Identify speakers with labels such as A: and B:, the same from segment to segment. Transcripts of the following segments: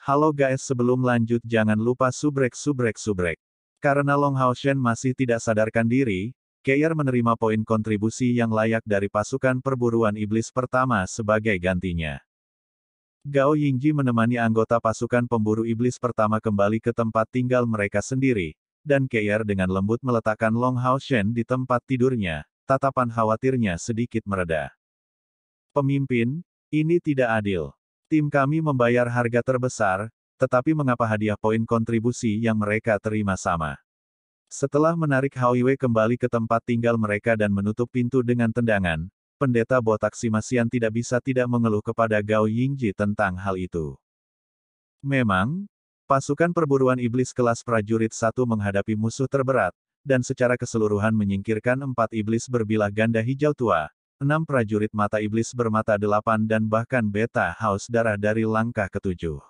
A: Halo guys, sebelum lanjut jangan lupa subrek. Karena Long Hao Shen masih tidak sadarkan diri, Keir menerima poin kontribusi yang layak dari pasukan perburuan iblis pertama sebagai gantinya. Gao Yingji menemani anggota pasukan pemburu iblis pertama kembali ke tempat tinggal mereka sendiri, dan Keir dengan lembut meletakkan Long Hao Shen di tempat tidurnya, tatapan khawatirnya sedikit mereda. Pemimpin, ini tidak adil. Tim kami membayar harga terbesar, tetapi mengapa hadiah poin kontribusi yang mereka terima sama? Setelah menarik Hao Yue kembali ke tempat tinggal mereka dan menutup pintu dengan tendangan, pendeta botak Simasian tidak bisa tidak mengeluh kepada Gao Yingji tentang hal itu. Memang, pasukan perburuan iblis kelas prajurit 1 menghadapi musuh terberat, dan secara keseluruhan menyingkirkan 4 iblis berbilah ganda hijau tua, 6 prajurit mata iblis bermata 8 dan bahkan beta haus darah dari langkah ke-7.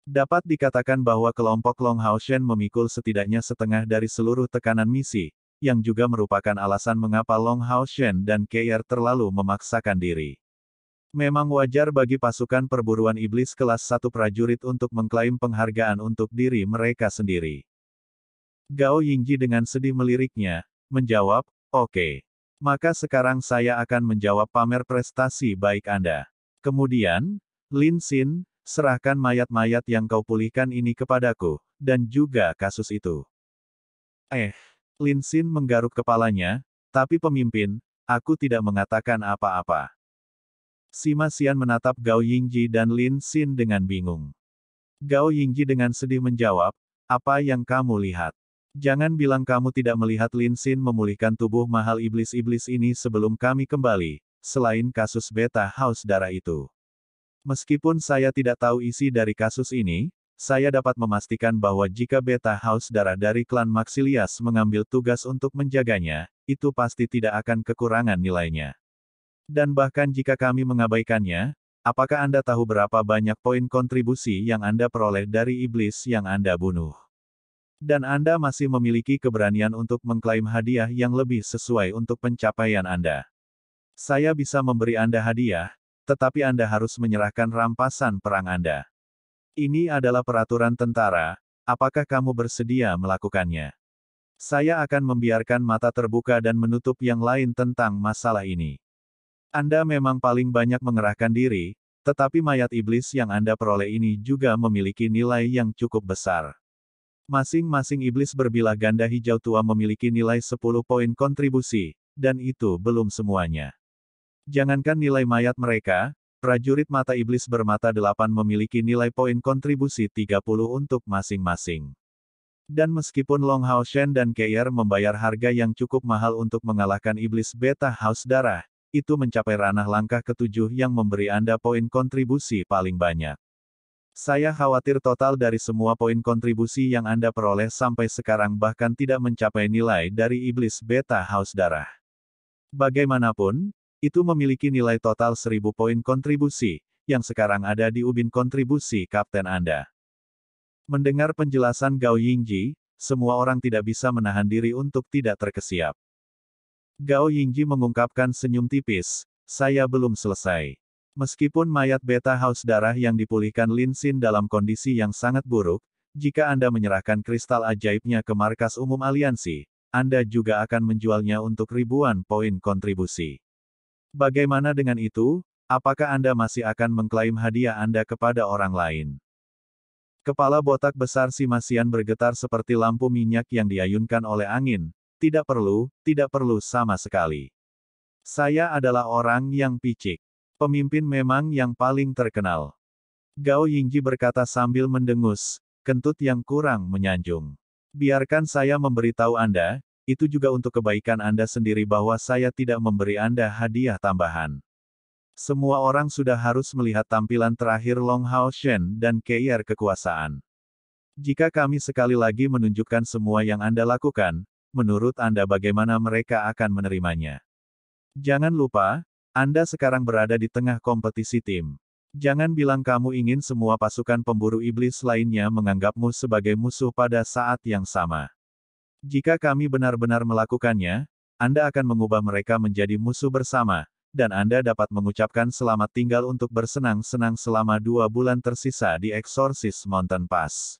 A: Dapat dikatakan bahwa kelompok Long Hao Shen memikul setidaknya setengah dari seluruh tekanan misi, yang juga merupakan alasan mengapa Long Hao Shen dan Keir terlalu memaksakan diri. Memang wajar bagi pasukan perburuan iblis kelas 1 prajurit untuk mengklaim penghargaan untuk diri mereka sendiri. Gao Yingji dengan sedih meliriknya, menjawab, "Oke. Maka sekarang saya akan menjawab pamer prestasi baik Anda. Kemudian, Lin Xin, serahkan mayat-mayat yang kau pulihkan ini kepadaku, dan juga kasus itu." Lin Xin menggaruk kepalanya, "Tapi pemimpin, aku tidak mengatakan apa-apa." Simasian menatap Gao Yingji dan Lin Xin dengan bingung. Gao Yingji dengan sedih menjawab, "Apa yang kamu lihat? Jangan bilang kamu tidak melihat Lin Xin memulihkan tubuh mahal iblis-iblis ini sebelum kami kembali, selain kasus beta haus darah itu. Meskipun saya tidak tahu isi dari kasus ini, saya dapat memastikan bahwa jika beta haus darah dari klan Maxilias mengambil tugas untuk menjaganya, itu pasti tidak akan kekurangan nilainya. Dan bahkan jika kami mengabaikannya, apakah Anda tahu berapa banyak poin kontribusi yang Anda peroleh dari iblis yang Anda bunuh? Dan Anda masih memiliki keberanian untuk mengklaim hadiah yang lebih sesuai untuk pencapaian Anda. Saya bisa memberi Anda hadiah, tetapi Anda harus menyerahkan rampasan perang Anda. Ini adalah peraturan tentara, apakah kamu bersedia melakukannya? Saya akan membiarkan mata terbuka dan menutup yang lain tentang masalah ini. Anda memang paling banyak mengerahkan diri, tetapi mayat iblis yang Anda peroleh ini juga memiliki nilai yang cukup besar. Masing-masing iblis berbilah ganda hijau tua memiliki nilai 10 poin kontribusi, dan itu belum semuanya. Jangankan nilai mayat mereka, prajurit mata iblis bermata 8 memiliki nilai poin kontribusi 30 untuk masing-masing. Dan meskipun Long Hao Shen dan Keir membayar harga yang cukup mahal untuk mengalahkan iblis beta haus darah, itu mencapai ranah langkah ke-7 yang memberi Anda poin kontribusi paling banyak. Saya khawatir total dari semua poin kontribusi yang Anda peroleh sampai sekarang bahkan tidak mencapai nilai dari iblis beta haus darah. Bagaimanapun, itu memiliki nilai total 1000 poin kontribusi, yang sekarang ada di ubin kontribusi kapten Anda. Mendengar penjelasan Gao Yingji, semua orang tidak bisa menahan diri untuk tidak terkesiap. Gao Yingji mengungkapkan senyum tipis, "Saya belum selesai. Meskipun mayat beta haus darah yang dipulihkan Lin Xin dalam kondisi yang sangat buruk, jika Anda menyerahkan kristal ajaibnya ke markas umum aliansi, Anda juga akan menjualnya untuk ribuan poin kontribusi. Bagaimana dengan itu? Apakah Anda masih akan mengklaim hadiah Anda kepada orang lain?" Kepala botak besar Simasian bergetar seperti lampu minyak yang diayunkan oleh angin. Tidak perlu sama sekali. Saya adalah orang yang picik. Pemimpin memang yang paling terkenal. Gao Yingji berkata sambil mendengus, kentut yang kurang menyanjung. Biarkan saya memberitahu Anda, itu juga untuk kebaikan Anda sendiri bahwa saya tidak memberi Anda hadiah tambahan. Semua orang sudah harus melihat tampilan terakhir Long Hao Shen dan Keir kekuasaan. Jika kami sekali lagi menunjukkan semua yang Anda lakukan, menurut Anda bagaimana mereka akan menerimanya? Jangan lupa, Anda sekarang berada di tengah kompetisi tim. Jangan bilang kamu ingin semua pasukan pemburu iblis lainnya menganggapmu sebagai musuh pada saat yang sama. Jika kami benar-benar melakukannya, Anda akan mengubah mereka menjadi musuh bersama, dan Anda dapat mengucapkan selamat tinggal untuk bersenang-senang selama 2 bulan tersisa di Exorcist Mountain Pass.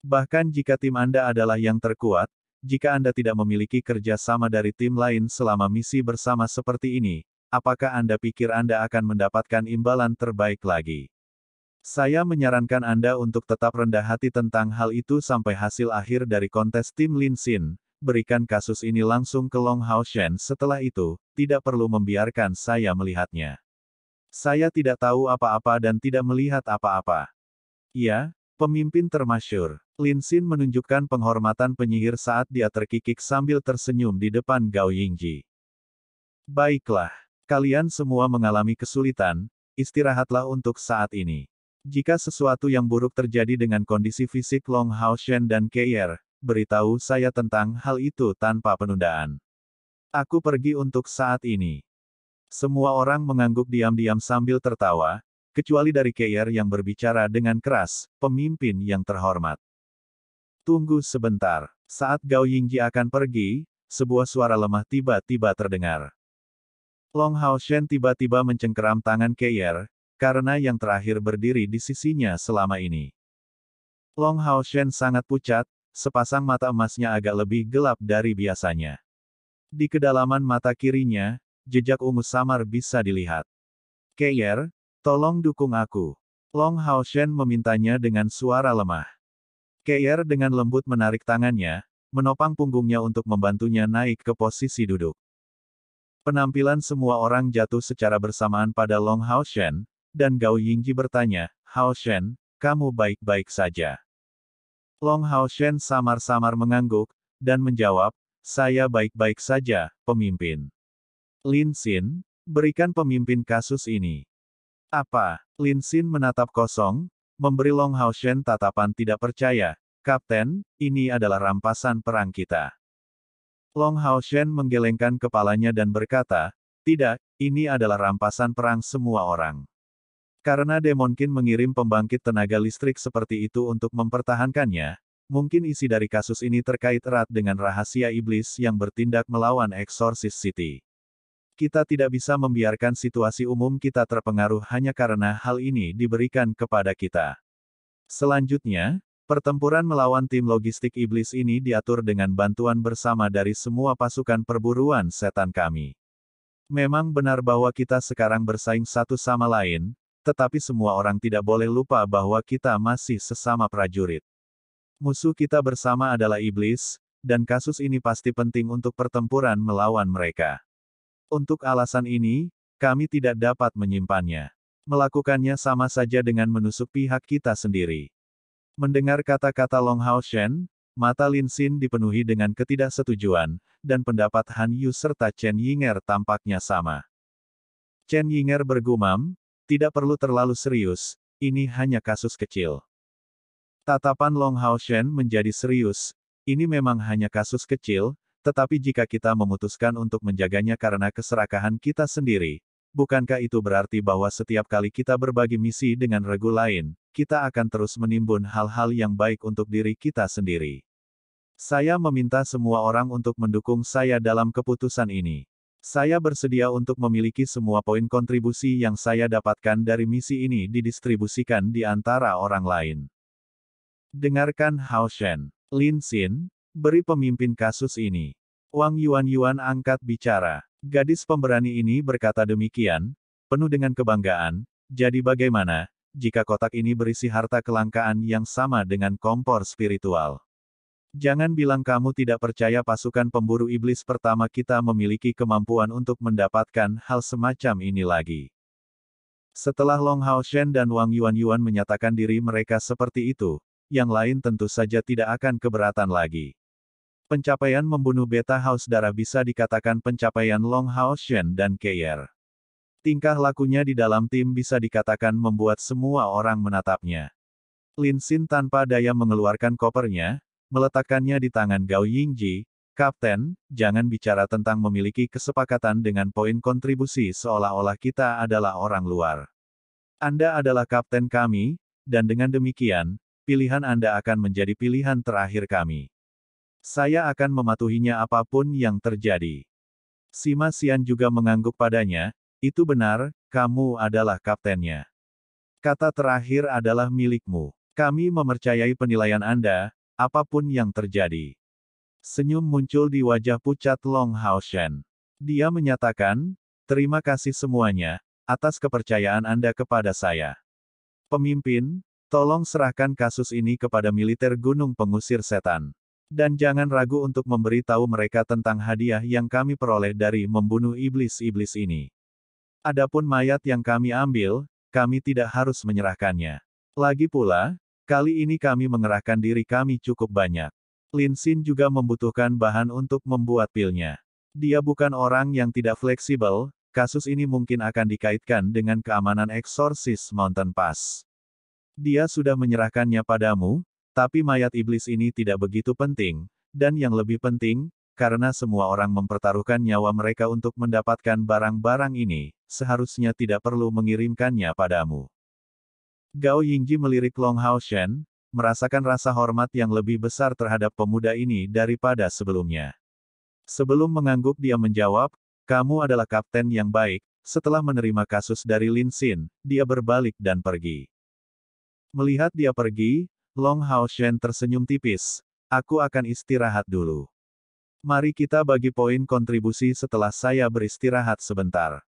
A: Bahkan jika tim Anda adalah yang terkuat, jika Anda tidak memiliki kerja sama dari tim lain selama misi bersama seperti ini, apakah Anda pikir Anda akan mendapatkan imbalan terbaik lagi? Saya menyarankan Anda untuk tetap rendah hati tentang hal itu sampai hasil akhir dari kontes tim Lin Xin. Berikan kasus ini langsung ke Long Hao Shen setelah itu, tidak perlu membiarkan saya melihatnya. Saya tidak tahu apa-apa dan tidak melihat apa-apa. Ya, pemimpin termasyur. Lin Xin menunjukkan penghormatan penyihir saat dia terkikik sambil tersenyum di depan Gao Yingji. Baiklah, kalian semua mengalami kesulitan, istirahatlah untuk saat ini. Jika sesuatu yang buruk terjadi dengan kondisi fisik Long Hao Shen dan Keir, beritahu saya tentang hal itu tanpa penundaan. Aku pergi untuk saat ini. Semua orang mengangguk diam-diam sambil tertawa, kecuali dari Keir yang berbicara dengan keras, pemimpin yang terhormat. Tunggu sebentar. Saat Gao Yingji akan pergi, sebuah suara lemah tiba-tiba terdengar. Long Hao Shen tiba-tiba mencengkeram tangan Keir, karena yang terakhir berdiri di sisinya selama ini. Long Hao Shen sangat pucat, sepasang mata emasnya agak lebih gelap dari biasanya. Di kedalaman mata kirinya, jejak ungu samar bisa dilihat. Keir, tolong dukung aku. Long Hao Shen memintanya dengan suara lemah. Keir dengan lembut menarik tangannya, menopang punggungnya untuk membantunya naik ke posisi duduk. Penampilan semua orang jatuh secara bersamaan pada Long Hao Shen, dan Gao Yingji bertanya, Hao Shen, kamu baik-baik saja? Long Hao Shen samar-samar mengangguk, dan menjawab, saya baik-baik saja, pemimpin. Lin Xin, berikan pemimpin kasus ini. Apa? Lin Xin menatap kosong, memberi Long Hao Shen tatapan tidak percaya. Kapten, ini adalah rampasan perang kita. Long Hao Shen menggelengkan kepalanya dan berkata, tidak, ini adalah rampasan perang semua orang. Karena Demonkin mengirim pembangkit tenaga listrik seperti itu untuk mempertahankannya, mungkin isi dari kasus ini terkait erat dengan rahasia iblis yang bertindak melawan Exorcist City. Kita tidak bisa membiarkan situasi umum kita terpengaruh hanya karena hal ini diberikan kepada kita. Selanjutnya, pertempuran melawan tim logistik iblis ini diatur dengan bantuan bersama dari semua pasukan perburuan setan kami. Memang benar bahwa kita sekarang bersaing satu sama lain, tetapi semua orang tidak boleh lupa bahwa kita masih sesama prajurit. Musuh kita bersama adalah iblis, dan kasus ini pasti penting untuk pertempuran melawan mereka. Untuk alasan ini, kami tidak dapat menyimpannya. Melakukannya sama saja dengan menusuk pihak kita sendiri. Mendengar kata-kata Long Hao Shen, mata Lin Xin dipenuhi dengan ketidaksetujuan, dan pendapat Han Yu serta Chen Yinger tampaknya sama. Chen Yinger bergumam, tidak perlu terlalu serius, ini hanya kasus kecil. Tatapan Long Hao Shen menjadi serius, ini memang hanya kasus kecil, tetapi jika kita memutuskan untuk menjaganya karena keserakahan kita sendiri, bukankah itu berarti bahwa setiap kali kita berbagi misi dengan regu lain, kita akan terus menimbun hal-hal yang baik untuk diri kita sendiri. Saya meminta semua orang untuk mendukung saya dalam keputusan ini. Saya bersedia untuk memiliki semua poin kontribusi yang saya dapatkan dari misi ini didistribusikan di antara orang lain. Dengarkan Hao Shen. Lin Xin, beri pemimpin kasus ini. Wang Yuan angkat bicara. Gadis pemberani ini berkata demikian, penuh dengan kebanggaan, jadi bagaimana, jika kotak ini berisi harta kelangkaan yang sama dengan kompor spiritual? Jangan bilang kamu tidak percaya pasukan pemburu iblis pertama kita memiliki kemampuan untuk mendapatkan hal semacam ini lagi. Setelah Long Hao Shen dan Wang Yuan menyatakan diri mereka seperti itu, yang lain tentu saja tidak akan keberatan lagi. Pencapaian membunuh beta haus darah bisa dikatakan pencapaian Long Hao Shen dan Keir. Tingkah lakunya di dalam tim bisa dikatakan membuat semua orang menatapnya. Lin Xin tanpa daya mengeluarkan kopernya, meletakkannya di tangan Gao Yingji. Kapten, jangan bicara tentang memiliki kesepakatan dengan poin kontribusi seolah-olah kita adalah orang luar. Anda adalah kapten kami, dan dengan demikian, pilihan Anda akan menjadi pilihan terakhir kami. Saya akan mematuhinya apapun yang terjadi. Sima Xian juga mengangguk padanya, Itu benar, kamu adalah kaptennya. Kata terakhir adalah milikmu. Kami mempercayai penilaian Anda, apapun yang terjadi. Senyum muncul di wajah pucat Long Hao Shen. Dia menyatakan, terima kasih semuanya, atas kepercayaan Anda kepada saya. Pemimpin, tolong serahkan kasus ini kepada militer Gunung Pengusir Setan. Dan jangan ragu untuk memberi tahu mereka tentang hadiah yang kami peroleh dari membunuh iblis-iblis ini. Adapun mayat yang kami ambil, kami tidak harus menyerahkannya. Lagi pula, kali ini kami mengerahkan diri kami cukup banyak. Lin Xin juga membutuhkan bahan untuk membuat pilnya. Dia bukan orang yang tidak fleksibel, kasus ini mungkin akan dikaitkan dengan keamanan eksorsis Mountain Pass. Dia sudah menyerahkannya padamu, tapi mayat iblis ini tidak begitu penting, dan yang lebih penting, karena semua orang mempertaruhkan nyawa mereka untuk mendapatkan barang-barang ini, seharusnya tidak perlu mengirimkannya padamu. Gao Yingji melirik Long Hao Shen, merasakan rasa hormat yang lebih besar terhadap pemuda ini daripada sebelumnya. Sebelum mengangguk dia menjawab, kamu adalah kapten yang baik. Setelah menerima kasus dari Lin Xin, dia berbalik dan pergi. Melihat dia pergi, Long Hao Shen tersenyum tipis. Aku akan istirahat dulu. Mari kita bagi poin kontribusi setelah saya beristirahat sebentar.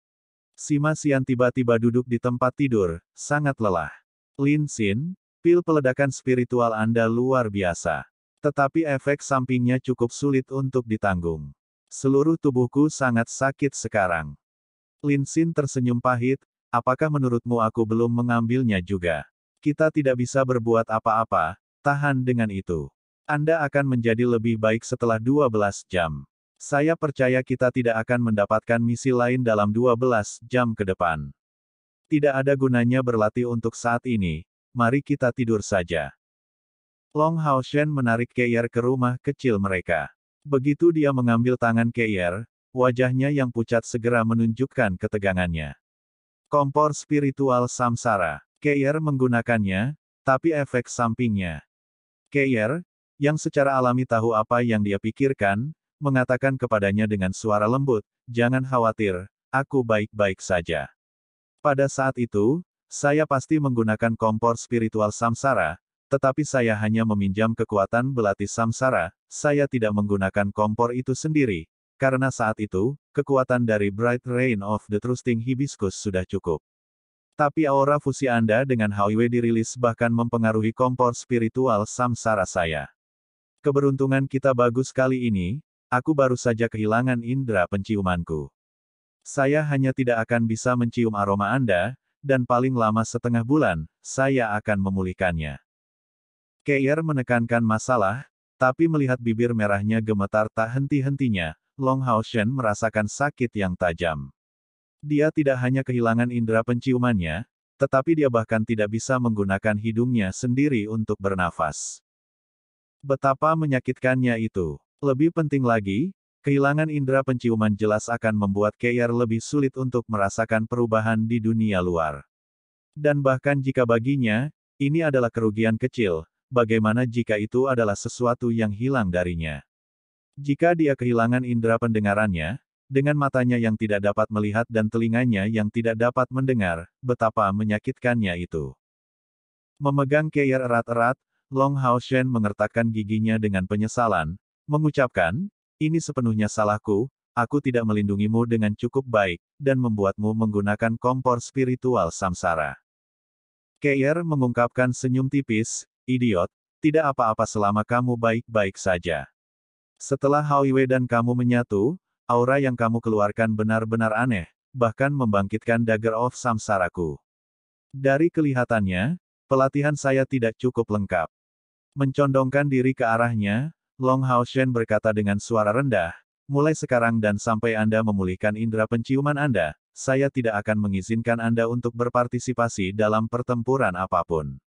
A: Sima Xian tiba-tiba duduk di tempat tidur, sangat lelah. Lin Xin, pil peledakan spiritual Anda luar biasa. Tetapi efek sampingnya cukup sulit untuk ditanggung. Seluruh tubuhku sangat sakit sekarang. Lin Xin tersenyum pahit, apakah menurutmu aku belum mengambilnya juga? Kita tidak bisa berbuat apa-apa, tahan dengan itu. Anda akan menjadi lebih baik setelah 12 jam. Saya percaya kita tidak akan mendapatkan misi lain dalam 12 jam ke depan. Tidak ada gunanya berlatih untuk saat ini, mari kita tidur saja. Long Hao Shen menarik Keier ke rumah kecil mereka. Begitu dia mengambil tangan Keier, wajahnya yang pucat segera menunjukkan ketegangannya. Kompor spiritual samsara. Keier menggunakannya, tapi efek sampingnya. Keier, yang secara alami tahu apa yang dia pikirkan, mengatakan kepadanya dengan suara lembut, jangan khawatir, aku baik-baik saja. Pada saat itu, saya pasti menggunakan kompor spiritual samsara, tetapi saya hanya meminjam kekuatan belati samsara, saya tidak menggunakan kompor itu sendiri, karena saat itu, kekuatan dari Bright Rain of the Trusting Hibiscus sudah cukup. Tapi aura fusi Anda dengan Haiwei dirilis bahkan mempengaruhi kompor spiritual samsara saya. Keberuntungan kita bagus kali ini, aku baru saja kehilangan indera penciumanku. Saya hanya tidak akan bisa mencium aroma Anda, dan paling lama setengah bulan, saya akan memulihkannya. Keier menekankan masalah, tapi melihat bibir merahnya gemetar tak henti-hentinya, Long Hao Shen merasakan sakit yang tajam. Dia tidak hanya kehilangan indera penciumannya, tetapi dia bahkan tidak bisa menggunakan hidungnya sendiri untuk bernafas. Betapa menyakitkannya itu. Lebih penting lagi, kehilangan indera penciuman jelas akan membuat Keier lebih sulit untuk merasakan perubahan di dunia luar. Dan bahkan jika baginya, ini adalah kerugian kecil, bagaimana jika itu adalah sesuatu yang hilang darinya? Jika dia kehilangan indera pendengarannya, dengan matanya yang tidak dapat melihat dan telinganya yang tidak dapat mendengar, betapa menyakitkannya itu. Memegang Keier erat-erat, Long Hao Shen mengertakkan giginya dengan penyesalan, mengucapkan, ini sepenuhnya salahku, aku tidak melindungimu dengan cukup baik, dan membuatmu menggunakan kompor spiritual samsara. Keier mengungkapkan senyum tipis, idiot, tidak apa-apa selama kamu baik-baik saja. Setelah Haiwei dan kamu menyatu, aura yang kamu keluarkan benar-benar aneh, bahkan membangkitkan Dagger of Samsaraku. Dari kelihatannya, pelatihan saya tidak cukup lengkap. Mencondongkan diri ke arahnya, Long Hao Shen berkata dengan suara rendah, mulai sekarang dan sampai Anda memulihkan indera penciuman Anda, saya tidak akan mengizinkan Anda untuk berpartisipasi dalam pertempuran apapun.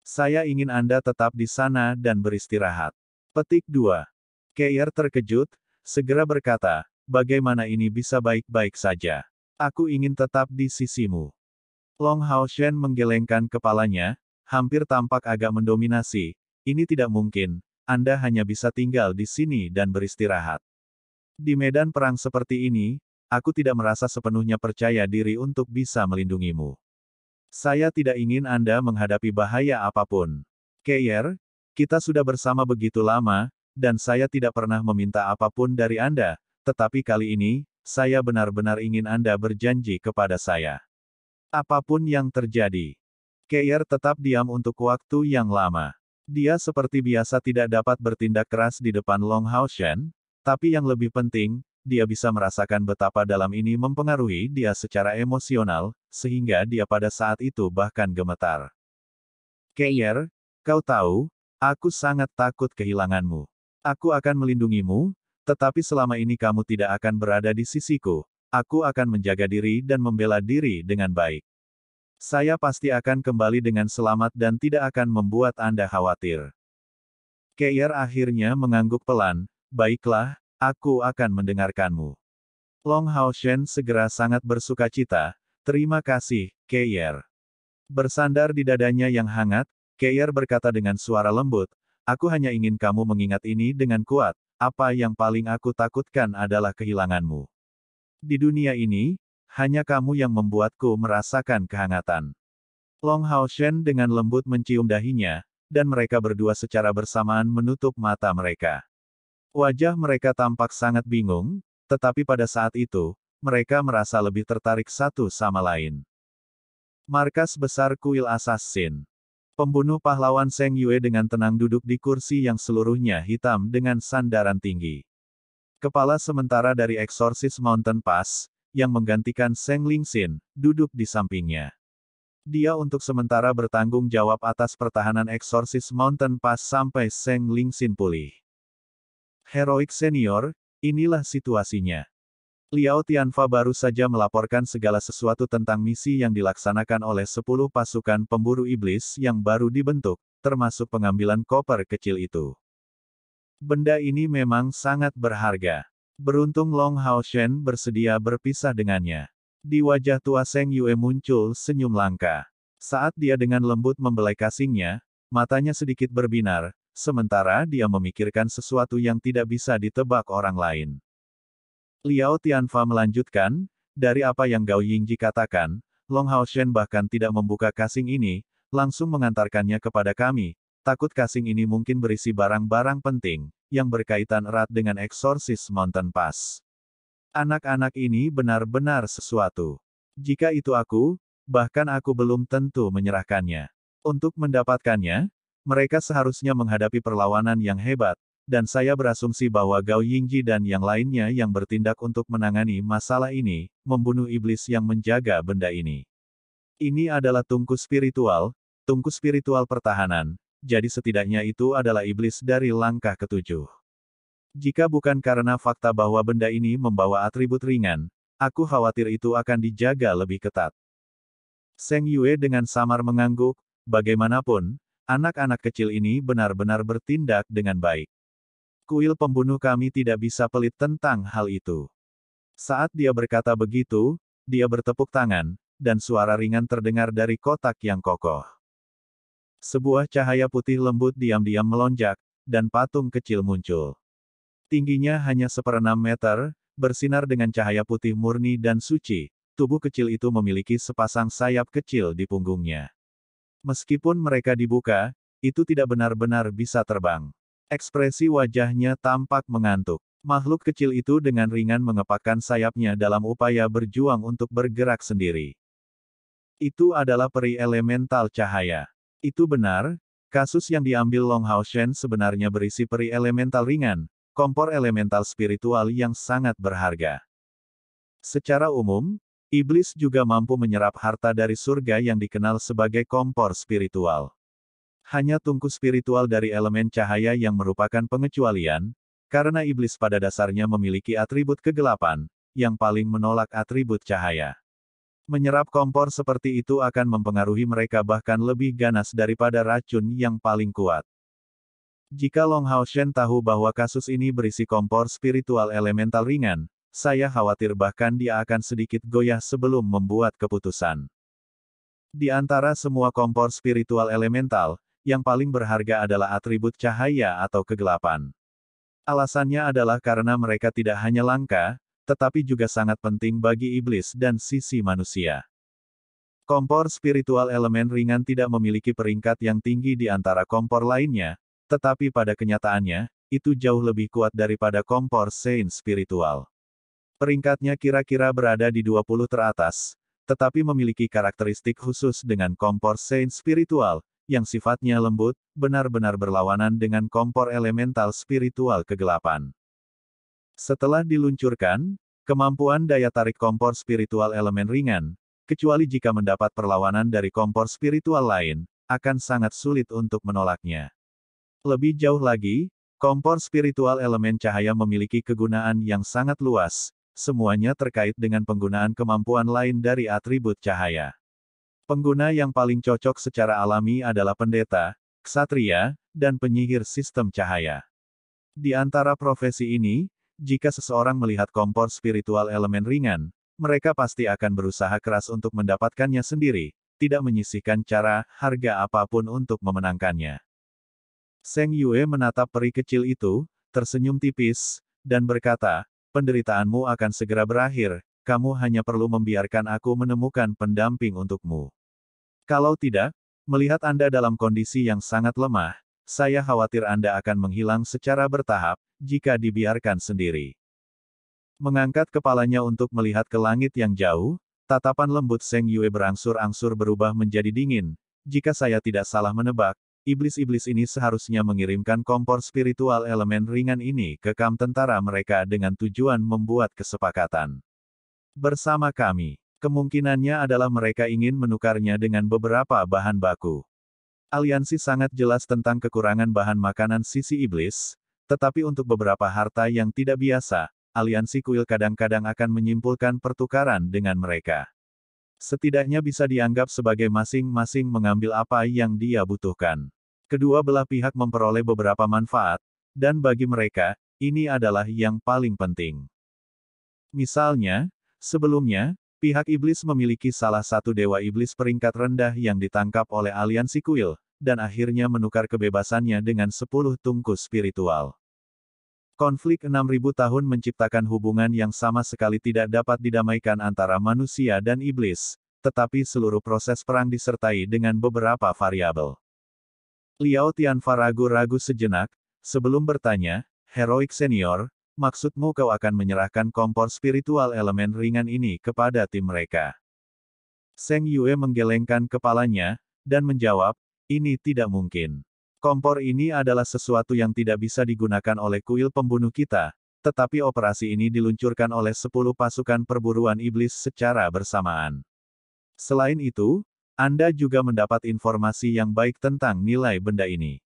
A: Saya ingin Anda tetap di sana dan beristirahat. Petik 2. Keier terkejut, segera berkata, bagaimana ini bisa baik-baik saja? Aku ingin tetap di sisimu. Long Hao Shen menggelengkan kepalanya, hampir tampak agak mendominasi. Ini tidak mungkin, Anda hanya bisa tinggal di sini dan beristirahat. Di medan perang seperti ini, aku tidak merasa sepenuhnya percaya diri untuk bisa melindungimu. Saya tidak ingin Anda menghadapi bahaya apapun. Keir, kita sudah bersama begitu lama, dan saya tidak pernah meminta apapun dari Anda, tetapi kali ini, saya benar-benar ingin Anda berjanji kepada saya. Apapun yang terjadi. Keir tetap diam untuk waktu yang lama. Dia seperti biasa tidak dapat bertindak keras di depan Long Hao Shen, tapi yang lebih penting, dia bisa merasakan betapa dalam ini mempengaruhi dia secara emosional, sehingga dia pada saat itu bahkan gemetar. Keir, kau tahu, aku sangat takut kehilanganmu. Aku akan melindungimu, tetapi selama ini kamu tidak akan berada di sisiku. Aku akan menjaga diri dan membela diri dengan baik. Saya pasti akan kembali dengan selamat dan tidak akan membuat Anda khawatir. Keir akhirnya mengangguk pelan, baiklah, aku akan mendengarkanmu. Long Hao Shen segera sangat bersukacita, terima kasih, Keir. Bersandar di dadanya yang hangat, Keir berkata dengan suara lembut, aku hanya ingin kamu mengingat ini dengan kuat, apa yang paling aku takutkan adalah kehilanganmu. Di dunia ini, hanya kamu yang membuatku merasakan kehangatan. Long Hao Shen dengan lembut mencium dahinya, dan mereka berdua secara bersamaan menutup mata mereka. Wajah mereka tampak sangat bingung, tetapi pada saat itu, mereka merasa lebih tertarik satu sama lain. Markas Besar Kuil Assassin. Pembunuh pahlawan Seng Yue dengan tenang duduk di kursi yang seluruhnya hitam dengan sandaran tinggi. Kepala sementara dari Exorcist Mountain Pass, yang menggantikan Seng Lingxin, duduk di sampingnya. Dia untuk sementara bertanggung jawab atas pertahanan Exorcist Mountain Pass sampai Seng Lingxin pulih. Heroik senior, inilah situasinya. Liao Tianfa baru saja melaporkan segala sesuatu tentang misi yang dilaksanakan oleh 10 pasukan pemburu iblis yang baru dibentuk, termasuk pengambilan koper kecil itu. Benda ini memang sangat berharga. Beruntung Long Hao Shen bersedia berpisah dengannya. Di wajah tua Seng Yue muncul senyum langka. Saat dia dengan lembut membelai kasingnya, matanya sedikit berbinar, sementara dia memikirkan sesuatu yang tidak bisa ditebak orang lain. Liao Tianfa melanjutkan, dari apa yang Gao Yingji katakan, Long Hao Shen bahkan tidak membuka kasing ini, langsung mengantarkannya kepada kami, takut kasing ini mungkin berisi barang-barang penting, yang berkaitan erat dengan Exorcist Mountain Pass. Anak-anak ini benar-benar sesuatu. Jika itu aku, bahkan aku belum tentu menyerahkannya. Untuk mendapatkannya, mereka seharusnya menghadapi perlawanan yang hebat, dan saya berasumsi bahwa Gao Yingji dan yang lainnya yang bertindak untuk menangani masalah ini, membunuh iblis yang menjaga benda ini. Ini adalah tungku spiritual pertahanan, jadi setidaknya itu adalah iblis dari langkah ketujuh. Jika bukan karena fakta bahwa benda ini membawa atribut ringan, aku khawatir itu akan dijaga lebih ketat. Seng Yue dengan samar mengangguk, bagaimanapun, anak-anak kecil ini benar-benar bertindak dengan baik. Kuil pembunuh kami tidak bisa pelit tentang hal itu. Saat dia berkata begitu, dia bertepuk tangan, dan suara ringan terdengar dari kotak yang kokoh. Sebuah cahaya putih lembut diam-diam melonjak, dan patung kecil muncul. Tingginya hanya 1/6 meter, bersinar dengan cahaya putih murni dan suci, tubuh kecil itu memiliki sepasang sayap kecil di punggungnya. Meskipun mereka dibuka, itu tidak benar-benar bisa terbang. Ekspresi wajahnya tampak mengantuk. Makhluk kecil itu dengan ringan mengepakkan sayapnya dalam upaya berjuang untuk bergerak sendiri. Itu adalah peri elemental cahaya. Itu benar, kasus yang diambil Long Hao Shen sebenarnya berisi peri elemental ringan, kompor elemental spiritual yang sangat berharga. Secara umum, iblis juga mampu menyerap harta dari surga yang dikenal sebagai kompor spiritual. Hanya tungku spiritual dari elemen cahaya yang merupakan pengecualian, karena iblis pada dasarnya memiliki atribut kegelapan, yang paling menolak atribut cahaya. Menyerap kompor seperti itu akan mempengaruhi mereka bahkan lebih ganas daripada racun yang paling kuat. Jika Long Hao Shen tahu bahwa kasus ini berisi kompor spiritual elemental ringan, saya khawatir bahkan dia akan sedikit goyah sebelum membuat keputusan. Di antara semua kompor spiritual elemental, yang paling berharga adalah atribut cahaya atau kegelapan. Alasannya adalah karena mereka tidak hanya langka, tetapi juga sangat penting bagi iblis dan sisi manusia. Kompor spiritual elemen ringan tidak memiliki peringkat yang tinggi di antara kompor lainnya, tetapi pada kenyataannya, itu jauh lebih kuat daripada kompor saint spiritual. Peringkatnya kira-kira berada di 20 teratas, tetapi memiliki karakteristik khusus dengan kompor saint spiritual, yang sifatnya lembut, benar-benar berlawanan dengan kompor elemental spiritual kegelapan. Setelah diluncurkan, kemampuan daya tarik kompor spiritual elemen ringan, kecuali jika mendapat perlawanan dari kompor spiritual lain, akan sangat sulit untuk menolaknya. Lebih jauh lagi, kompor spiritual elemen cahaya memiliki kegunaan yang sangat luas, semuanya terkait dengan penggunaan kemampuan lain dari atribut cahaya. Pengguna yang paling cocok secara alami adalah pendeta, ksatria, dan penyihir sistem cahaya. Di antara profesi ini, jika seseorang melihat kompor spiritual elemen ringan, mereka pasti akan berusaha keras untuk mendapatkannya sendiri, tidak menyisihkan cara, harga apapun untuk memenangkannya. Seng Yue menatap peri kecil itu, tersenyum tipis, dan berkata, "Penderitaanmu akan segera berakhir, kamu hanya perlu membiarkan aku menemukan pendamping untukmu. Kalau tidak, melihat Anda dalam kondisi yang sangat lemah, saya khawatir Anda akan menghilang secara bertahap, jika dibiarkan sendiri." Mengangkat kepalanya untuk melihat ke langit yang jauh, tatapan lembut Seng Yue berangsur-angsur berubah menjadi dingin. Jika saya tidak salah menebak, iblis-iblis ini seharusnya mengirimkan kompor spiritual elemen ringan ini ke kamp tentara mereka dengan tujuan membuat kesepakatan bersama kami. Kemungkinannya adalah mereka ingin menukarnya dengan beberapa bahan baku. Aliansi sangat jelas tentang kekurangan bahan makanan sisi iblis, tetapi untuk beberapa harta yang tidak biasa, aliansi kuil kadang-kadang akan menyimpulkan pertukaran dengan mereka. Setidaknya bisa dianggap sebagai masing-masing mengambil apa yang dia butuhkan. Kedua belah pihak memperoleh beberapa manfaat, dan bagi mereka, ini adalah yang paling penting. Misalnya, sebelumnya, pihak iblis memiliki salah satu dewa iblis peringkat rendah yang ditangkap oleh aliansi kuil, dan akhirnya menukar kebebasannya dengan 10 tungku spiritual. Konflik 6.000 tahun menciptakan hubungan yang sama sekali tidak dapat didamaikan antara manusia dan iblis, tetapi seluruh proses perang disertai dengan beberapa variabel. Liao Tianfa ragu-ragu sejenak, sebelum bertanya, "Heroik senior, maksudmu kau akan menyerahkan kompor spiritual elemen ringan ini kepada tim mereka?" Seng Yue menggelengkan kepalanya, dan menjawab, "Ini tidak mungkin. Kompor ini adalah sesuatu yang tidak bisa digunakan oleh kuil pembunuh kita, tetapi operasi ini diluncurkan oleh 10 pasukan perburuan iblis secara bersamaan. Selain itu, Anda juga mendapat informasi yang baik tentang nilai benda ini.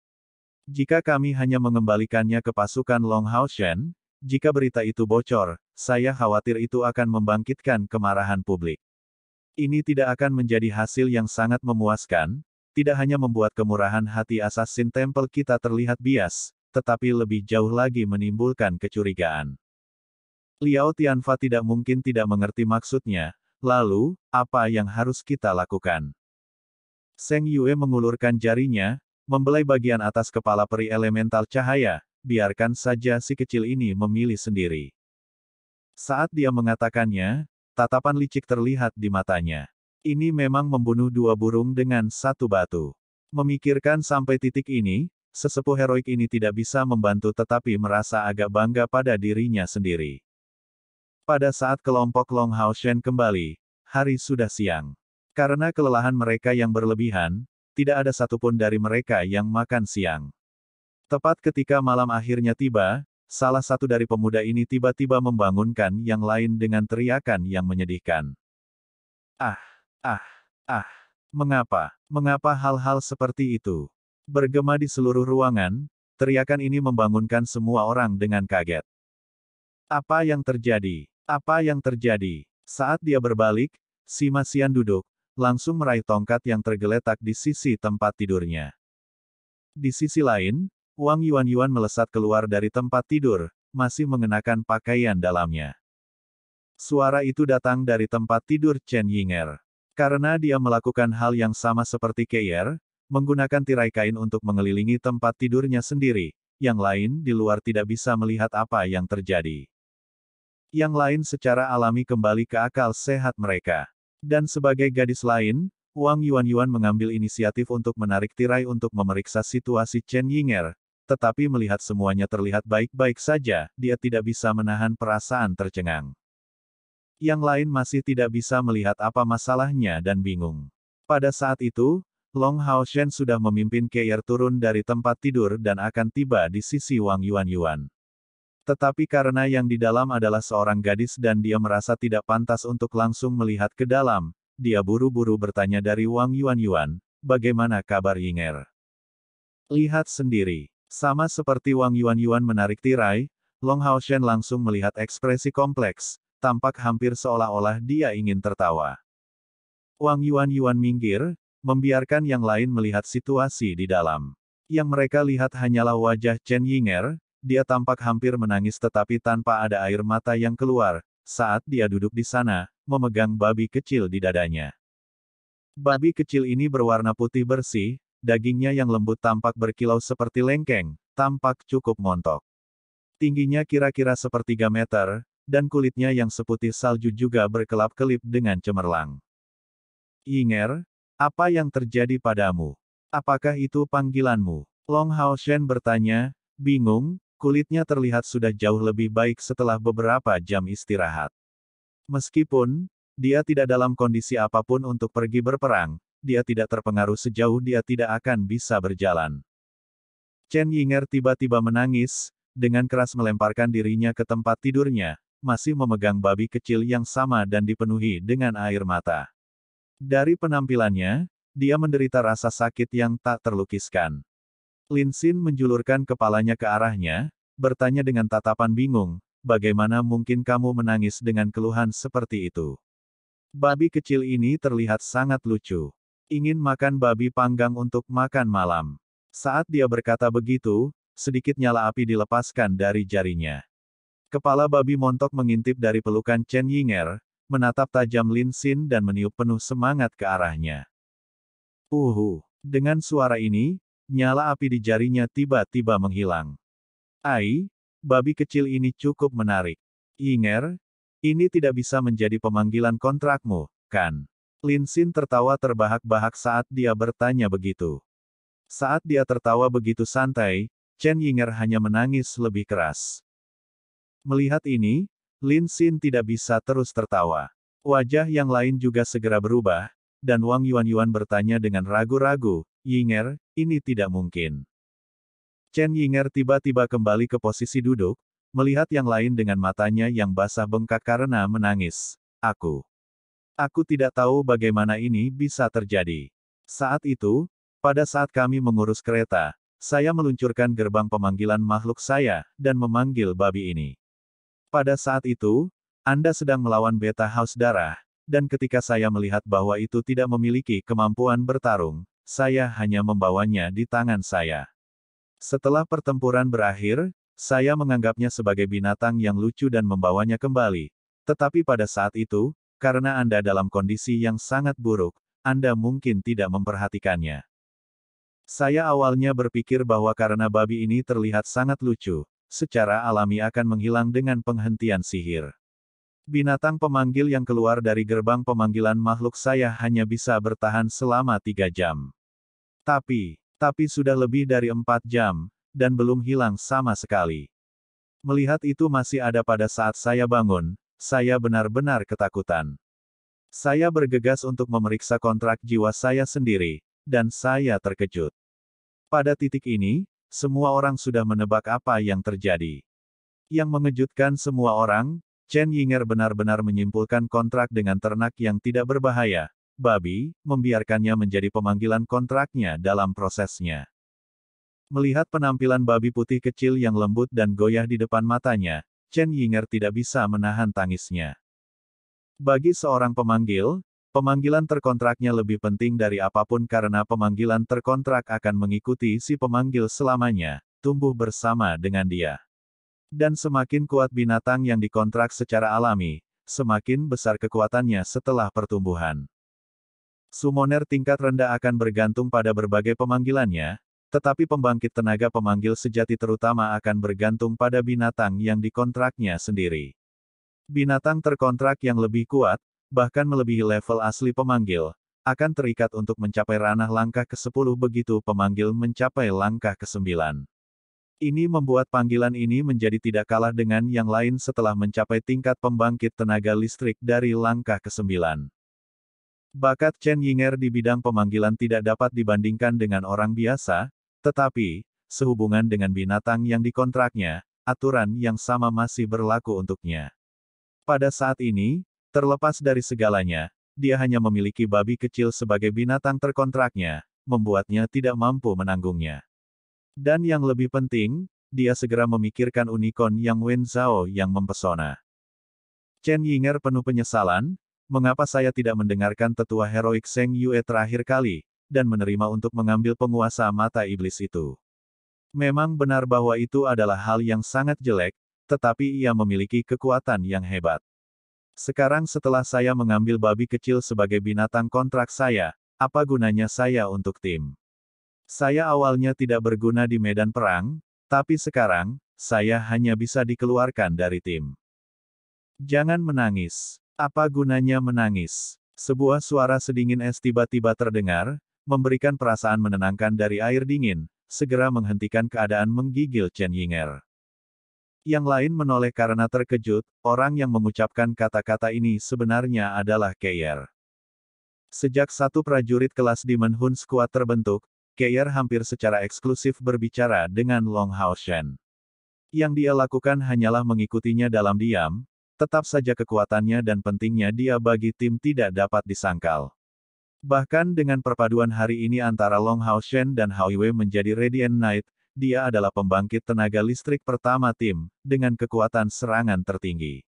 A: Jika kami hanya mengembalikannya ke pasukan Long Hao Shen, jika berita itu bocor, saya khawatir itu akan membangkitkan kemarahan publik. Ini tidak akan menjadi hasil yang sangat memuaskan, tidak hanya membuat kemurahan hati Assassin Temple kita terlihat bias, tetapi lebih jauh lagi menimbulkan kecurigaan." Liao Tianfa tidak mungkin tidak mengerti maksudnya, lalu, apa yang harus kita lakukan? Seng Yue mengulurkan jarinya, membelai bagian atas kepala peri elemental cahaya, biarkan saja si kecil ini memilih sendiri. Saat dia mengatakannya, tatapan licik terlihat di matanya. Ini memang membunuh 2 burung dengan 1 batu. Memikirkan sampai titik ini, sesepuh heroik ini tidak bisa membantu tetapi merasa agak bangga pada dirinya sendiri. Pada saat kelompok Long Hao Shen kembali, hari sudah siang. Karena kelelahan mereka yang berlebihan, tidak ada satupun dari mereka yang makan siang. Tepat ketika malam akhirnya tiba, salah satu dari pemuda ini tiba-tiba membangunkan yang lain dengan teriakan yang menyedihkan. "Ah! Ah! Ah! Mengapa? Mengapa hal-hal seperti itu?" Bergema di seluruh ruangan, teriakan ini membangunkan semua orang dengan kaget. "Apa yang terjadi? Apa yang terjadi?" Saat dia berbalik, si Masian duduk, langsung meraih tongkat yang tergeletak di sisi tempat tidurnya. Di sisi lain, Wang Yuan melesat keluar dari tempat tidur, masih mengenakan pakaian dalamnya. Suara itu datang dari tempat tidur Chen Yinger. Karena dia melakukan hal yang sama seperti Keier, menggunakan tirai kain untuk mengelilingi tempat tidurnya sendiri, yang lain di luar tidak bisa melihat apa yang terjadi. Yang lain secara alami kembali ke akal sehat mereka. Dan sebagai gadis lain, Wang Yuanyuan mengambil inisiatif untuk menarik tirai untuk memeriksa situasi Chen Yinger. Tetapi melihat semuanya terlihat baik-baik saja, dia tidak bisa menahan perasaan tercengang. Yang lain masih tidak bisa melihat apa masalahnya dan bingung. Pada saat itu, Long Haoshen sudah memimpin Keir turun dari tempat tidur dan akan tiba di sisi Wang Yuanyuan. Tetapi karena yang di dalam adalah seorang gadis dan dia merasa tidak pantas untuk langsung melihat ke dalam, dia buru-buru bertanya dari Wang Yuanyuan, bagaimana kabar Yinger? Lihat sendiri. Sama seperti Wang Yuanyuan menarik tirai, Long Haoshen langsung melihat ekspresi kompleks, tampak hampir seolah-olah dia ingin tertawa. Wang Yuanyuan minggir, membiarkan yang lain melihat situasi di dalam. Yang mereka lihat hanyalah wajah Chen Yinger. Dia tampak hampir menangis tetapi tanpa ada air mata yang keluar, saat dia duduk di sana, memegang babi kecil di dadanya. Babi kecil ini berwarna putih bersih, dagingnya yang lembut tampak berkilau seperti lengkeng, tampak cukup montok. Tingginya kira-kira 1/3 meter, dan kulitnya yang seputih salju juga berkelap-kelip dengan cemerlang. Yinger, apa yang terjadi padamu? Apakah itu panggilanmu? Long Haoshen bertanya, bingung. Kulitnya terlihat sudah jauh lebih baik setelah beberapa jam istirahat. Meskipun dia tidak dalam kondisi apapun untuk pergi berperang, dia tidak terpengaruh sejauh dia tidak akan bisa berjalan. Chen Yinger tiba-tiba menangis, dengan keras melemparkan dirinya ke tempat tidurnya, masih memegang babi kecil yang sama dan dipenuhi dengan air mata. Dari penampilannya, dia menderita rasa sakit yang tak terlukiskan. Lin Xin menjulurkan kepalanya ke arahnya, bertanya dengan tatapan bingung, bagaimana mungkin kamu menangis dengan keluhan seperti itu? Babi kecil ini terlihat sangat lucu. Ingin makan babi panggang untuk makan malam. Saat dia berkata begitu, sedikit nyala api dilepaskan dari jarinya. Kepala babi montok mengintip dari pelukan Chen Yinger, menatap tajam Lin Xin dan meniup penuh semangat ke arahnya. Dengan suara ini, nyala api di jarinya tiba-tiba menghilang. Ai, babi kecil ini cukup menarik. Yinger, ini tidak bisa menjadi pemanggilan kontrakmu, kan? Lin Xin tertawa terbahak-bahak saat dia bertanya begitu. Saat dia tertawa begitu santai, Chen Yinger hanya menangis lebih keras. Melihat ini, Lin Xin tidak bisa terus tertawa. Wajah yang lain juga segera berubah, dan Wang Yuanyuan bertanya dengan ragu-ragu, Yinger, ini tidak mungkin. Chen Yinger tiba-tiba kembali ke posisi duduk, melihat yang lain dengan matanya yang basah bengkak karena menangis. Aku tidak tahu bagaimana ini bisa terjadi. Saat itu, pada saat kami mengurus kereta, saya meluncurkan gerbang pemanggilan makhluk saya, dan memanggil babi ini. Pada saat itu, Anda sedang melawan beta haus darah, dan ketika saya melihat bahwa itu tidak memiliki kemampuan bertarung, saya hanya membawanya di tangan saya. Setelah pertempuran berakhir, saya menganggapnya sebagai binatang yang lucu dan membawanya kembali. Tetapi pada saat itu, karena Anda dalam kondisi yang sangat buruk, Anda mungkin tidak memperhatikannya. Saya awalnya berpikir bahwa karena babi ini terlihat sangat lucu, secara alami akan menghilang dengan penghentian sihir. Binatang pemanggil yang keluar dari gerbang pemanggilan makhluk saya hanya bisa bertahan selama 3 jam. Tapi sudah lebih dari 4 jam, dan belum hilang sama sekali. Melihat itu masih ada pada saat saya bangun, saya benar-benar ketakutan. Saya bergegas untuk memeriksa kontrak jiwa saya sendiri, dan saya terkejut. Pada titik ini, semua orang sudah menebak apa yang terjadi. Yang mengejutkan semua orang, Chen Yinger benar-benar menyimpulkan kontrak dengan ternak yang tidak berbahaya, babi, membiarkannya menjadi pemanggilan kontraknya dalam prosesnya. Melihat penampilan babi putih kecil yang lembut dan goyah di depan matanya, Chen Yinger tidak bisa menahan tangisnya. Bagi seorang pemanggil, pemanggilan terkontraknya lebih penting dari apapun karena pemanggilan terkontrak akan mengikuti si pemanggil selamanya, tumbuh bersama dengan dia. Dan semakin kuat binatang yang dikontrak secara alami, semakin besar kekuatannya setelah pertumbuhan. Summoner tingkat rendah akan bergantung pada berbagai pemanggilannya, tetapi pembangkit tenaga pemanggil sejati terutama akan bergantung pada binatang yang dikontraknya sendiri. Binatang terkontrak yang lebih kuat, bahkan melebihi level asli pemanggil, akan terikat untuk mencapai ranah langkah ke-10 begitu pemanggil mencapai langkah ke-9. Ini membuat panggilan ini menjadi tidak kalah dengan yang lain setelah mencapai tingkat pembangkit tenaga listrik dari langkah ke-9. Bakat Chen Yinger di bidang pemanggilan tidak dapat dibandingkan dengan orang biasa, tetapi, sehubungan dengan binatang yang dikontraknya, aturan yang sama masih berlaku untuknya. Pada saat ini, terlepas dari segalanya, dia hanya memiliki babi kecil sebagai binatang terkontraknya, membuatnya tidak mampu menanggungnya. Dan yang lebih penting, dia segera memikirkan unicorn yang Wen Zhao yang mempesona. Chen Yinger penuh penyesalan, mengapa saya tidak mendengarkan tetua heroik Zheng Yue terakhir kali, dan menerima untuk mengambil penguasa mata iblis itu. Memang benar bahwa itu adalah hal yang sangat jelek, tetapi ia memiliki kekuatan yang hebat. Sekarang setelah saya mengambil babi kecil sebagai binatang kontrak saya, apa gunanya saya untuk tim? Saya awalnya tidak berguna di medan perang, tapi sekarang, saya hanya bisa dikeluarkan dari tim. Jangan menangis. Apa gunanya menangis? Sebuah suara sedingin es tiba-tiba terdengar, memberikan perasaan menenangkan dari air dingin, segera menghentikan keadaan menggigil Chen Yinger. Yang lain menoleh karena terkejut, orang yang mengucapkan kata-kata ini sebenarnya adalah Keir. Sejak satu prajurit kelas Demon Hun Squad terbentuk, Keir hampir secara eksklusif berbicara dengan Long Hao Shen. Yang dia lakukan hanyalah mengikutinya dalam diam, tetap saja kekuatannya dan pentingnya dia bagi tim tidak dapat disangkal. Bahkan dengan perpaduan hari ini antara Long Hao Shen dan Hao Yue menjadi Radiant Knight, dia adalah pembangkit tenaga listrik pertama tim, dengan kekuatan serangan tertinggi.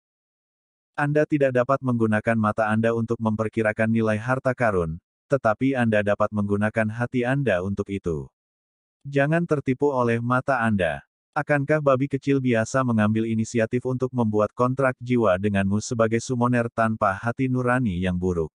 A: Anda tidak dapat menggunakan mata Anda untuk memperkirakan nilai harta karun, tetapi Anda dapat menggunakan hati Anda untuk itu. Jangan tertipu oleh mata Anda. Akankah babi kecil biasa mengambil inisiatif untuk membuat kontrak jiwa denganmu sebagai summoner tanpa hati nurani yang buruk?